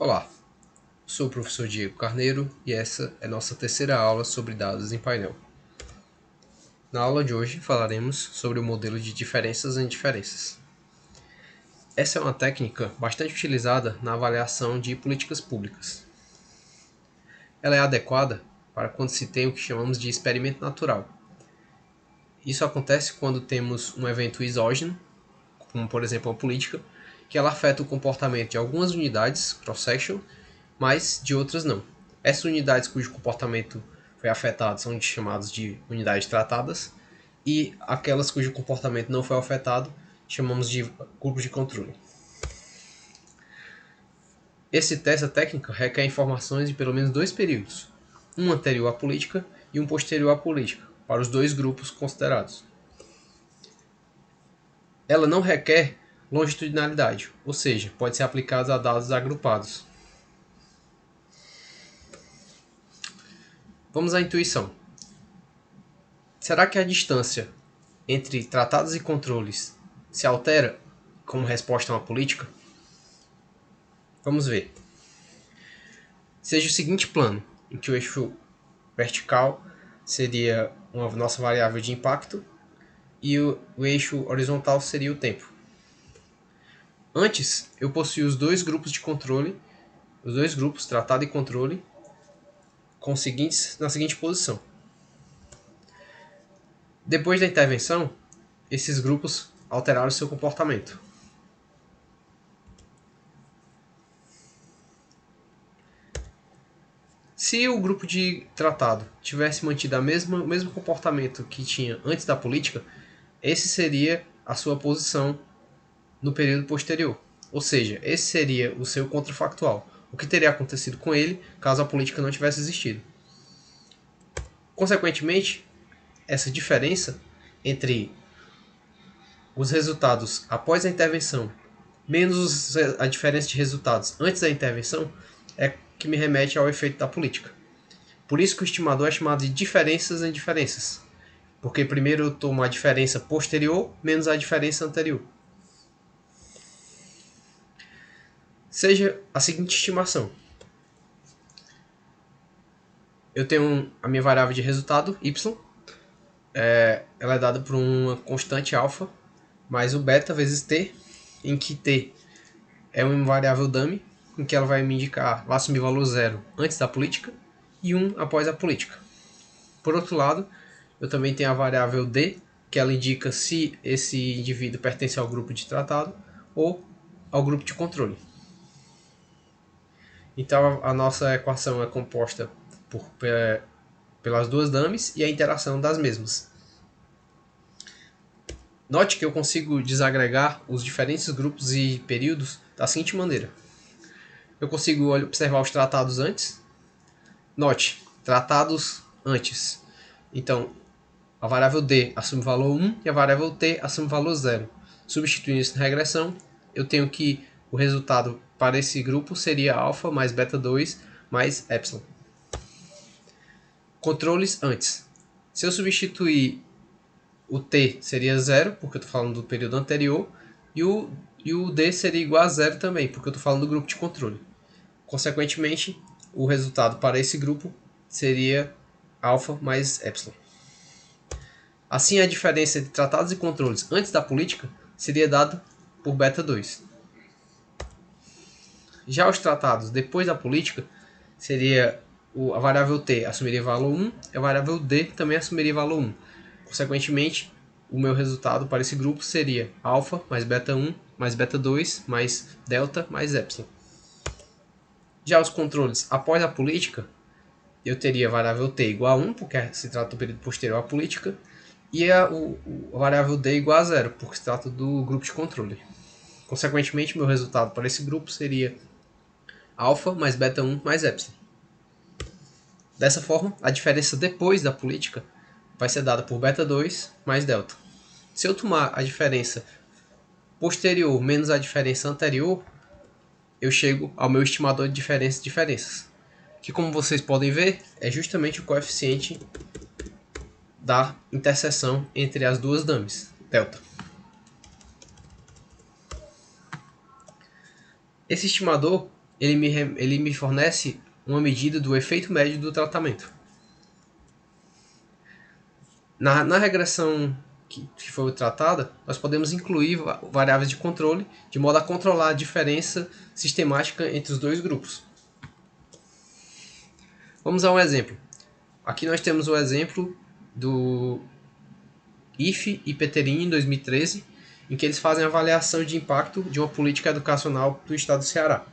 Olá, sou o professor Diego Carneiro e essa é nossa terceira aula sobre dados em painel. Na aula de hoje falaremos sobre o modelo de diferenças em diferenças. Essa é uma técnica bastante utilizada na avaliação de políticas públicas. Ela é adequada para quando se tem o que chamamos de experimento natural. Isso acontece quando temos um evento exógeno, como por exemplo uma política, que ela afeta o comportamento de algumas unidades, cross-section, mas de outras não. Essas unidades cujo comportamento foi afetado são chamadas de unidades tratadas, e aquelas cujo comportamento não foi afetado chamamos de grupos de controle. Essa técnica requer informações de pelo menos dois períodos, um anterior à política e um posterior à política, para os dois grupos considerados. Ela não requer longitudinalidade, ou seja, pode ser aplicada a dados agrupados. Vamos à intuição. Será que a distância entre tratados e controles se altera como resposta a uma política? Vamos ver. Seja o seguinte plano, em que o eixo vertical seria uma nossa variável de impacto e o eixo horizontal seria o tempo. Antes, eu possuía os dois grupos de controle, os dois grupos, tratado e controle, na seguinte posição. Depois da intervenção, esses grupos alteraram seu comportamento. Se o grupo de tratado tivesse mantido o mesmo comportamento que tinha antes da política, esse seria a sua posição no período posterior. Ou seja, esse seria o seu contrafactual. O que teria acontecido com ele caso a política não tivesse existido. Consequentemente, essa diferença entre os resultados após a intervenção menos a diferença de resultados antes da intervenção é que me remete ao efeito da política. Por isso que o estimador é chamado de diferenças em diferenças. Porque primeiro eu tomo a diferença posterior menos a diferença anterior. Seja a seguinte estimação. Eu tenho a minha variável de resultado, y. Ela é dada por uma constante alfa, mais o beta vezes t, em que t é uma variável dummy, em que ela vai me indicar, vai assumir valor 0 antes da política e 1 após a política. Por outro lado, eu também tenho a variável d, que ela indica se esse indivíduo pertence ao grupo de tratado ou ao grupo de controle. Então a nossa equação é composta pelas duas dummies e a interação das mesmas. Note que eu consigo desagregar os diferentes grupos e períodos da seguinte maneira. Eu consigo observar os tratados antes. Note, tratados antes. Então, a variável d assume valor 1 e a variável t assume valor 0. Substituindo isso na regressão, eu tenho que o resultado para esse grupo seria alfa mais beta 2 mais epsilon. Controles antes. Se eu substituir o t seria 0, porque eu estou falando do período anterior, e o d seria igual a 0 também, porque eu estou falando do grupo de controle. Consequentemente, o resultado para esse grupo seria alfa mais epsilon. Assim, a diferença entre tratados e controles antes da política seria dada por beta 2. Já os tratados depois da política, seria a variável t assumiria valor 1 e a variável d também assumiria valor 1. Consequentemente, o meu resultado para esse grupo seria alfa mais beta 1 mais beta 2 mais delta mais epsilon. Já os controles após a política, eu teria a variável t igual a 1, porque se trata do período posterior à política, e a variável d igual a 0, porque se trata do grupo de controle. Consequentemente, meu resultado para esse grupo seria alfa mais beta 1 mais epsilon. Dessa forma, a diferença depois da política vai ser dada por beta 2 mais delta. Se eu tomar a diferença posterior menos a diferença anterior, eu chego ao meu estimador de diferenças, que, como vocês podem ver, é justamente o coeficiente da interseção entre as duas dummies, delta. Esse estimador ele me fornece uma medida do efeito médio do tratamento. Na regressão que foi tratada, nós podemos incluir variáveis de controle, de modo a controlar a diferença sistemática entre os dois grupos. Vamos a um exemplo. Aqui nós temos o exemplo do IFE e Peterini, em 2013, em que eles fazem a avaliação de impacto de uma política educacional do estado do Ceará.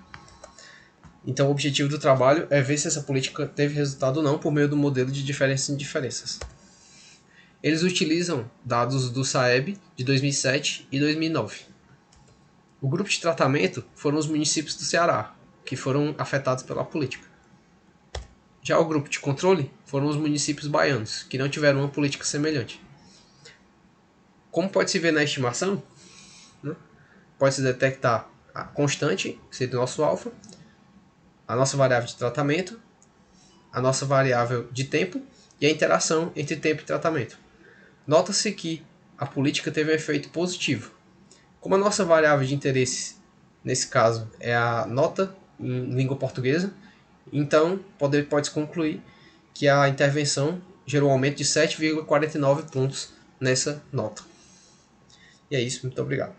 Então o objetivo do trabalho é ver se essa política teve resultado ou não por meio do modelo de diferenças e indiferenças. Eles utilizam dados do SAEB de 2007 e 2009. O grupo de tratamento foram os municípios do Ceará, que foram afetados pela política. Já o grupo de controle foram os municípios baianos, que não tiveram uma política semelhante. Como pode-se ver na estimação, né, pode-se detectar a constante, que seria o nosso alfa, a nossa variável de tratamento, a nossa variável de tempo e a interação entre tempo e tratamento. Nota-se que a política teve um efeito positivo. Como a nossa variável de interesse, nesse caso, é a nota em língua portuguesa, então pode-se concluir que a intervenção gerou um aumento de 7,49 pontos nessa nota. E é isso, muito obrigado.